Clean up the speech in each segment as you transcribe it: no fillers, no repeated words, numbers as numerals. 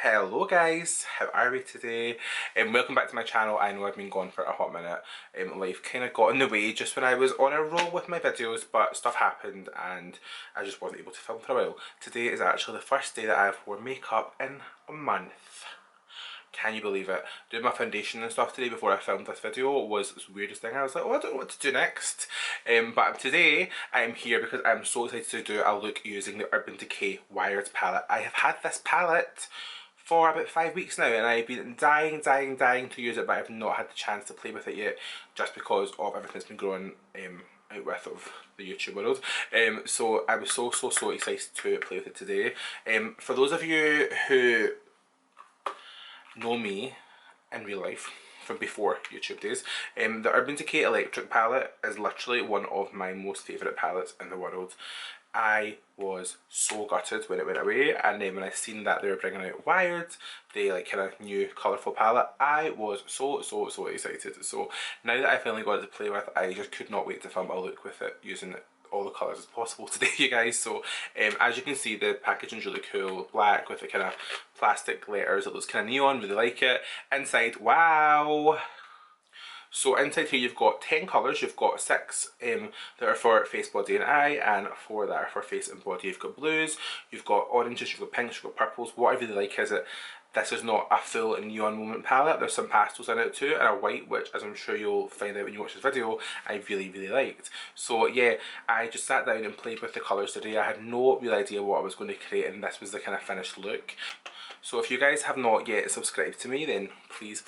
Hello guys, how are we today? Welcome back to my channel. I know I've been gone for a hot minute. Life kind of got in the way just when I was on a roll with my videos, but stuff happened and I just wasn't able to film for a while. Today is actually the first day that I've worn makeup in a month. Can you believe it? Doing my foundation and stuff today before I filmed this video was the weirdest thing. I was like, oh, I don't know what to do next. But today I am here because I'm so excited to do a look using the Urban Decay Wired palette. I have had this palette for about 5 weeks now and I've been dying to use it, but I've not had the chance to play with it yet just because of everything that's been growing out with of the YouTube world. So I was so excited to play with it today. For those of you who know me in real life from before YouTube days, the Urban Decay Electric palette is literally one of my most favourite palettes in the world. I was so gutted when it went away, and then when I seen that they were bringing out Wired, the like kind of new colourful palette, I was so excited. So now that I finally got it to play with, I just could not wait to film a look with it using all the colours as possible today, you guys. So as you can see, the packaging is really cool, black with the kind of plastic letters. It looks kind of neon, really like it. Inside, wow. So inside here you've got 10 colours, you've got 6 that are for face, body and eye, and 4 that are for face and body. You've got blues, you've got oranges, you've got pinks, you've got purples. What I really like is that this is not a full neon moment palette. There's some pastels in it too, and a white, which, as I'm sure you'll find out when you watch this video, I really liked. So yeah, I just sat down and played with the colours today. I had no real idea what I was going to create, and this was the kind of finished look. So if you guys have not yet subscribed to me, then please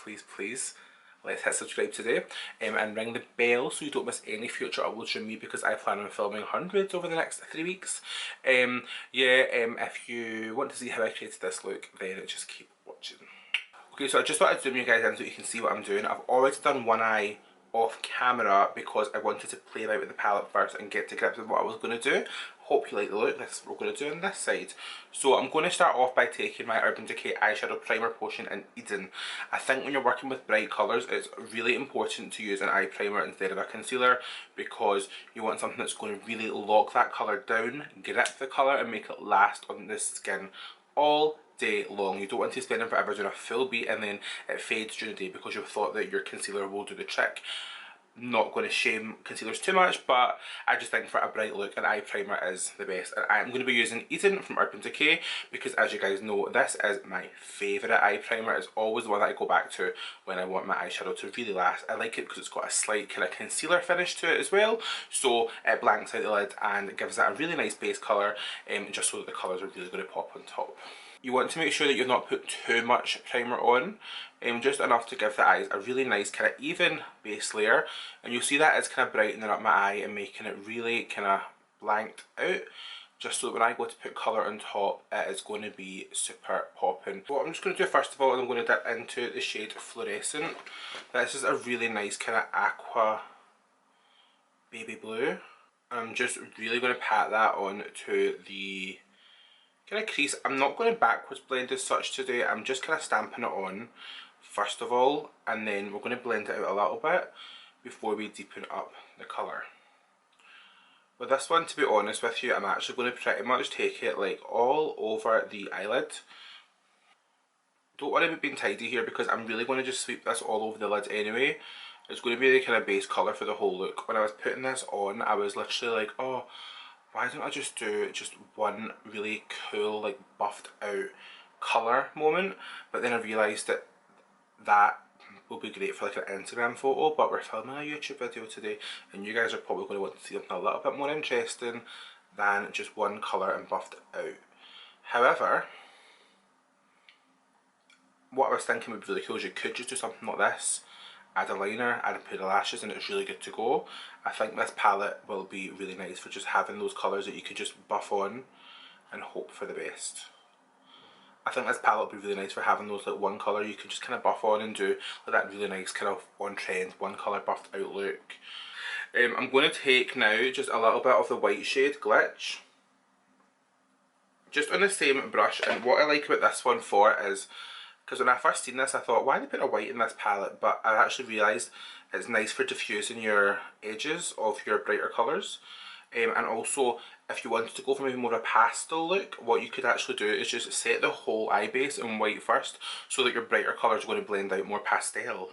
let's hit subscribe today, and ring the bell so you don't miss any future uploads from me, because I plan on filming hundreds over the next 3 weeks. If you want to see how I created this look, then just keep watching. Okay, so I just wanted to zoom you guys in so you can see what I'm doing. I've already done one eye off camera because I wanted to play about with the palette first and get to grips with what I was going to do. Hope you like the look. This is what we're going to do on this side. So I'm going to start off by taking my Urban Decay eyeshadow primer potion in Eden. I think when you're working with bright colours, it's really important to use an eye primer instead of a concealer, because you want something that's going to really lock that colour down, grip the colour and make it last on the skin all day long. You don't want to spend it forever doing a full beat and then it fades during the day because you've thought that your concealer will do the trick. Not going to shame concealers too much, but I just think for a bright look, an eye primer is the best. And I'm going to be using Eden from Urban Decay because, as you guys know, this is my favourite eye primer. It's always the one that I go back to when I want my eyeshadow to really last. I like it because it's got a slight kind of concealer finish to it as well, so it blanks out the lid and gives that a really nice base colour, just so that the colours are really going to pop on top. You want to make sure that you've not put too much primer on, just enough to give the eyes a really nice kind of even base layer, and you'll see that it's kind of brightening up my eye and making it really kind of blanked out, just so that when I go to put colour on top, it is going to be super popping. What I'm just going to do first of all, I'm going to dip into the shade Fluorescent. This is a really nice kind of aqua baby blue. I'm just really going to pat that on to the kind of crease. I'm not going to backwards blend as such today. I'm just kind of stamping it on first of all, and then we're going to blend it out a little bit before we deepen up the colour. With this one, to be honest with you, I'm actually going to pretty much take it like all over the eyelid. Don't worry about being tidy here because I'm really going to just sweep this all over the lid anyway. It's going to be the kind of base colour for the whole look. When I was putting this on, I was literally like, oh, why don't I just do just one really cool, like buffed out colour moment? But then I realised that that will be great for like an Instagram photo, but we're filming a YouTube video today and you guys are probably going to want to see something a little bit more interesting than just one colour and buffed out. However, what I was thinking would be really cool is you could just do something like this, add a liner, add a pair of lashes, and it's really good to go. I think this palette will be really nice for just having those colours that you could just buff on and hope for the best. I think this palette will be really nice for having those like one colour you can just kind of buff on and do like that really nice kind of on trend, one colour buffed out look. I'm going to take now just a little bit of the white shade Glitch, just on the same brush, and what I like about this one for is, because when I first seen this I thought, why did they put a white in this palette, but I actually realised it's nice for diffusing your edges of your brighter colours. And also, if you wanted to go for maybe more of a pastel look, what you could actually do is just set the whole eye base in white first, so that your brighter colours are going to blend out more pastel.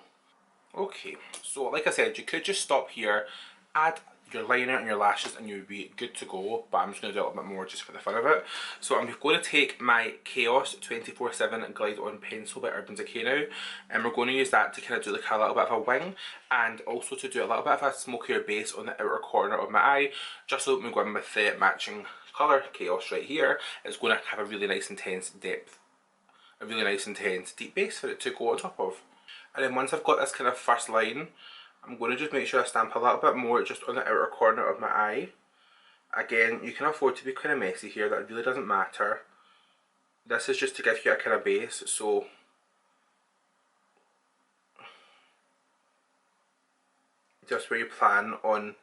Okay, so like I said, you could just stop here, add your liner and your lashes, and you'd be good to go, but I'm just going to do a little bit more just for the fun of it. So I'm going to take my Chaos 24/7 Glide On Pencil by Urban Decay now, and we're going to use that to kind of do like a little bit of a wing, and also to do a little bit of a smokier base on the outer corner of my eye, just so when we go in with the matching colour Chaos right here, it's going to have a really nice intense depth, a really nice intense deep base for it to go on top of. And then once I've got this kind of first line, I'm going to just make sure I stamp a little bit more just on the outer corner of my eye. Again, you can afford to be kind of messy here, that really doesn't matter. This is just to give you a kind of base, so just where you plan on,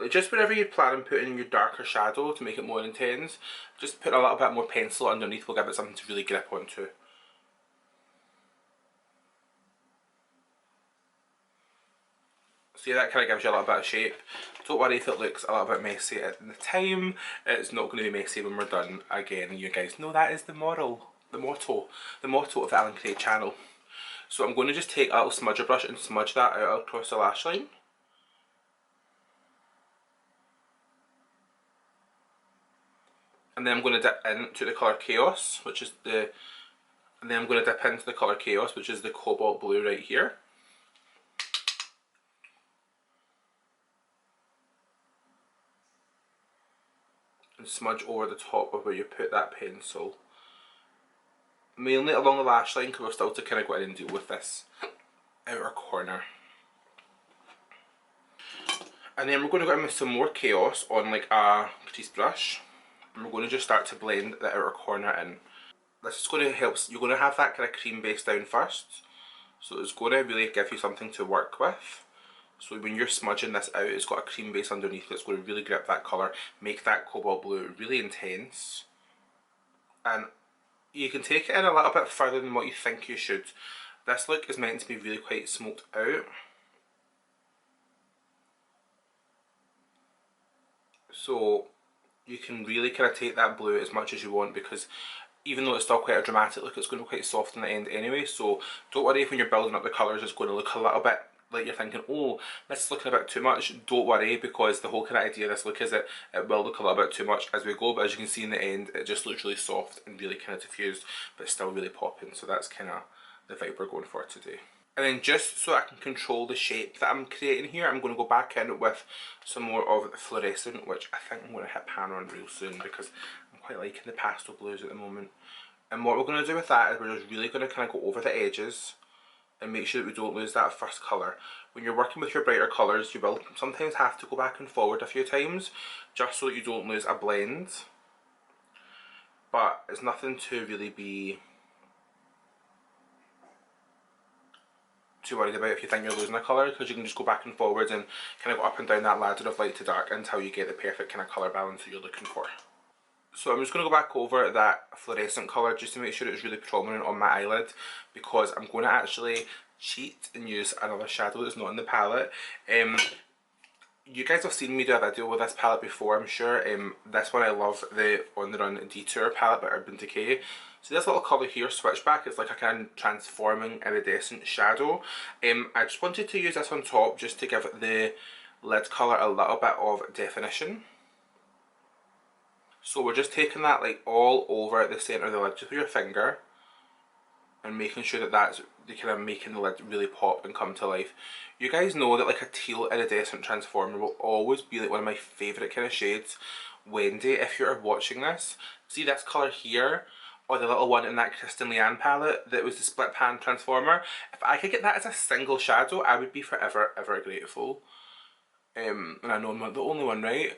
just wherever you plan on putting your darker shadow to make it more intense, just put a little bit more pencil underneath will give it something to really grip onto. So yeah, that kind of gives you a little bit of shape. Don't worry if it looks a little bit messy at the time, it's not going to be messy when we're done. Again, you guys know that is the motto of the Allan Create channel. So I'm going to just take a little smudger brush and smudge that out across the lash line. And then I'm going to dip into the colour Chaos, which is the, and then I'm going to dip into the colour Chaos, which is the cobalt blue right here. And smudge over the top of where you put that pencil. Mainly along the lash line, because we're still to kind of go in and deal with this outer corner. And then we're going to go in with some more Chaos on like a crease brush. And we're going to just start to blend the outer corner in. This is going to help, you're going to have that kind of cream base down first. So it's going to really give you something to work with. So when you're smudging this out, it's got a cream base underneath, it's going to really grip that colour, make that cobalt blue really intense. And you can take it in a little bit further than what you think you should. This look is meant to be really quite smoked out. So you can really kind of take that blue as much as you want, because even though it's still quite a dramatic look, it's going to be quite soft in the end anyway. So don't worry if when you're building up the colours it's going to look a little bit like you're thinking, oh, this is looking a bit too much. Don't worry, because the whole kind of idea of this look is that it will look a little bit too much as we go, but as you can see in the end, it just looks really soft and really kind of diffused, but still really popping. So that's kind of the vibe we're going for today. And then just so I can control the shape that I'm creating here, I'm going to go back in with some more of the fluorescent, which I think I'm going to hit pan on real soon, because I'm quite liking the pastel blues at the moment. And what we're going to do with that is we're just really going to kind of go over the edges and make sure that we don't lose that first colour. When you're working with your brighter colours, you will sometimes have to go back and forward a few times, just so that you don't lose a blend. But it's nothing to really be too worried about if you think you're losing a colour, because you can just go back and forwards and kind of go up and down that ladder of light to dark until you get the perfect kind of colour balance that you're looking for. So I'm just going to go back over that fluorescent colour just to make sure it's really prominent on my eyelid, because I'm going to actually cheat and use another shadow that's not in the palette. You guys have seen me do a video with this palette before, I'm sure. This one I love, the On the Run Detour Palette by Urban Decay. So this little colour here, Switchback, is like a kind of transforming iridescent shadow. I just wanted to use this on top just to give the lid colour a little bit of definition. So we're just taking that like all over the centre of the lid just with your finger, and making sure that that's kind of making the lid really pop and come to life. You guys know that like a teal iridescent transformer will always be like one of my favourite kind of shades. Wendy, if you're watching this, see this colour here, or the little one in that Kristen Leanne palette that was the split pan transformer. If I could get that as a single shadow, I would be forever ever grateful. And I know I'm not the only one, right?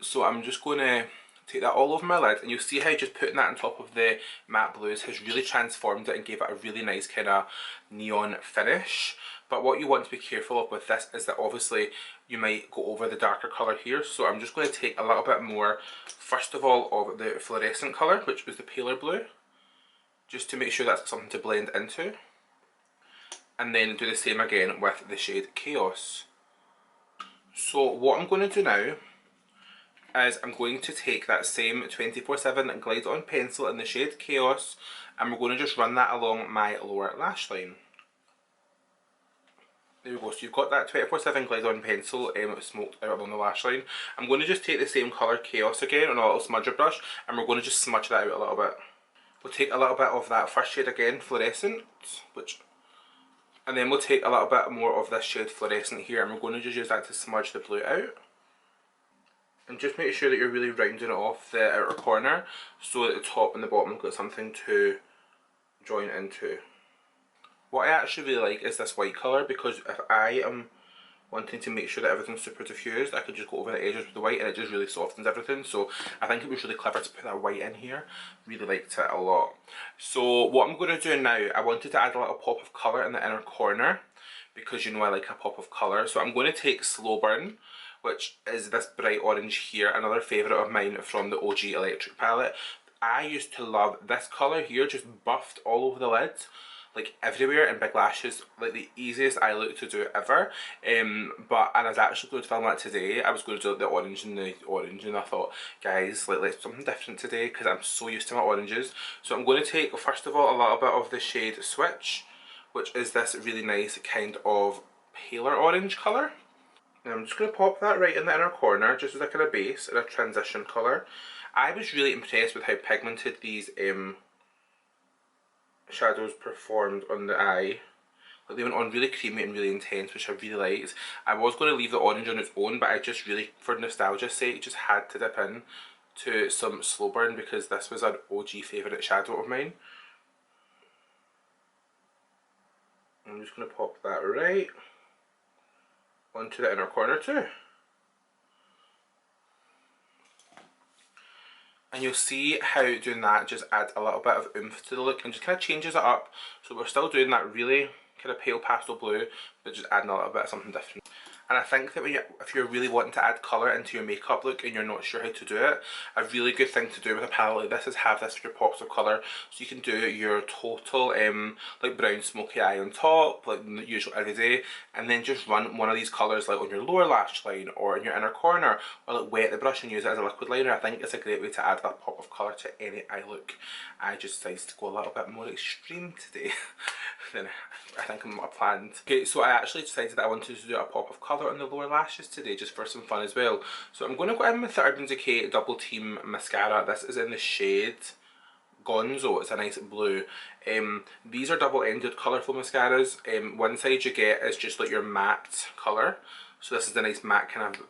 So I'm just going to take that all over my lid, and you'll see how just putting that on top of the matte blues has really transformed it and gave it a really nice kind of neon finish. But what you want to be careful of with this is that obviously you might go over the darker colour here, so I'm just going to take a little bit more, first of all, of the fluorescent colour, which was the paler blue, just to make sure that's something to blend into, and then do the same again with the shade Chaos. So what I'm going to do now is I'm going to take that same 24/7 Glide On pencil in the shade Chaos, and we're going to just run that along my lower lash line. There we go, so you've got that 24/7 Glide On pencil smoked out along the lash line. I'm going to just take the same colour Chaos again on a little smudger brush, and we're going to just smudge that out a little bit. We'll take a little bit of that first shade again, Fluorescent, and then we'll take a little bit more of this shade Fluorescent here, and we're going to just use that to smudge the blue out. And just make sure that you're really rounding it off the outer corner, so that the top and the bottom have got something to join into. What I actually really like is this white colour, because if I am wanting to make sure that everything's super diffused, I could just go over the edges with the white and it just really softens everything. So I think it was really clever to put that white in here. Really liked it a lot. So what I'm going to do now, I wanted to add a little pop of colour in the inner corner, because you know I like a pop of colour. So I'm going to take Slow Burn, which is this bright orange here, another favourite of mine from the OG Electric palette. I used to love this colour here, just buffed all over the lids, like everywhere, in Big Lashes, like the easiest eye look to do ever. And I was actually going to film that today. I was going to do the orange, and I thought, guys, let's do something different today, because I'm so used to my oranges. So I'm going to take, first of all, a little bit of the shade Switch, which is this really nice kind of paler orange colour. And I'm just going to pop that right in the inner corner, just as a kind of base and a transition colour. I was really impressed with how pigmented these shadows performed on the eye. Like, they went on really creamy and really intense, which I really liked. I was going to leave the orange on its own, but I just really, for nostalgia's sake, just had to dip in to some Slow Burn, because this was an OG favourite shadow of mine. I'm just going to pop that right onto the inner corner too. And you'll see how doing that just adds a little bit of oomph to the look and just kind of changes it up. So we're still doing that really kind of pale pastel blue, but just adding a little bit of something different. And I think that if you're really wanting to add colour into your makeup look and you're not sure how to do it, a really good thing to do with a palette like this is have this for your pops of colour. So you can do your total like brown smoky eye on top, like the usual everyday, and then just run one of these colours like on your lower lash line or in your inner corner, or like wet the brush and use it as a liquid liner. I think it's a great way to add a pop of colour to any eye look. I just decided to go a little bit more extreme today than I think I planned. Okay, so I actually decided that I wanted to do a pop of colour on the lower lashes today, just for some fun as well. So I'm going to go in with the Urban Decay Double Team Mascara. This is in the shade Gonzo. It's a nice blue. These are double-ended colourful mascaras. One side you get is just like your matte colour. So this is the nice matte kind of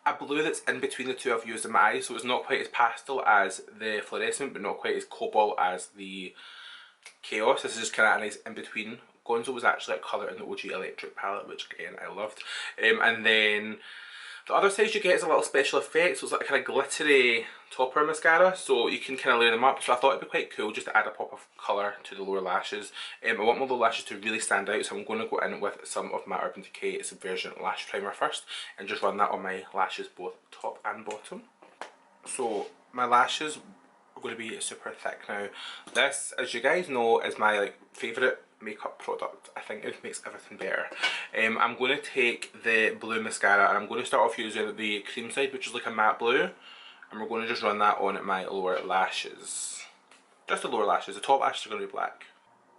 a blue that's in between the two I've used in my eyes. So it's not quite as pastel as the Fluorescent, but not quite as cobalt as the Chaos. This is just kind of a nice in-between. Gonzo was actually a colour in the OG Electric palette, which again I loved. And then the other side you get is a little special effect, so it's like a kind of glittery topper mascara, so you can kind of layer them up. So I thought it'd be quite cool just to add a pop of colour to the lower lashes. I want my lower lashes to really stand out, so I'm going to go in with some of my Urban Decay Subversion Lash Primer first, and just run that on my lashes both top and bottom. So my lashes are going to be super thick now. This, as you guys know, is my favourite makeup product. I think it makes everything better. I'm going to take the blue mascara, and I'm going to start off using the cream side, which is like a matte blue, and we're going to just run that on my lower lashes. Just the lower lashes. The top lashes are going to be black.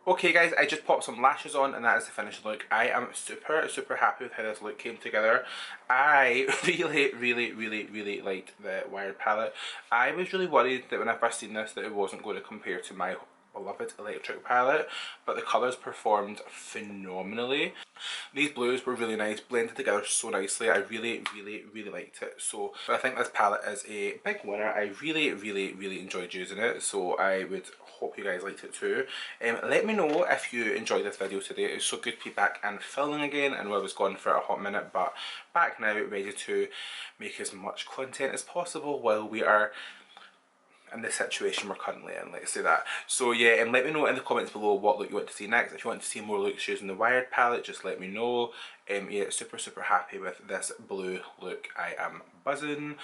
Okay guys, I just popped some lashes on and that is the finished look. I am super happy with how this look came together. I really liked the Wired palette. I was really worried that when I first seen this that it wasn't going to compare to my beloved Electric palette, but the colours performed phenomenally. These blues were really nice, blended together so nicely. I really liked it. So I think this palette is a big winner. I really enjoyed using it, so I would hope you guys liked it too. Let me know if you enjoyed this video today. It's so good to be back and filming again. I know I was gone for a hot minute, but back now, ready to make as much content as possible while we are in the situation we're currently in, let's say that. So yeah, and let me know in the comments below what look you want to see next. If you want to see more looks using the Wired palette, just let me know. Yeah, super happy with this blue look. I am buzzing.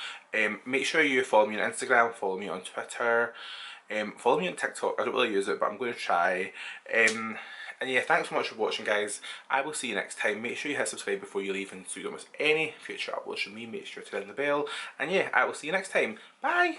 Make sure you follow me on Instagram, follow me on Twitter. Follow me on TikTok. I don't really use it, but I'm going to try. And yeah, thanks so much for watching, guys. I will see you next time. Make sure you hit subscribe before you leave, and so you don't miss any future uploads from me. Make sure to ring the bell. And yeah, I will see you next time. Bye!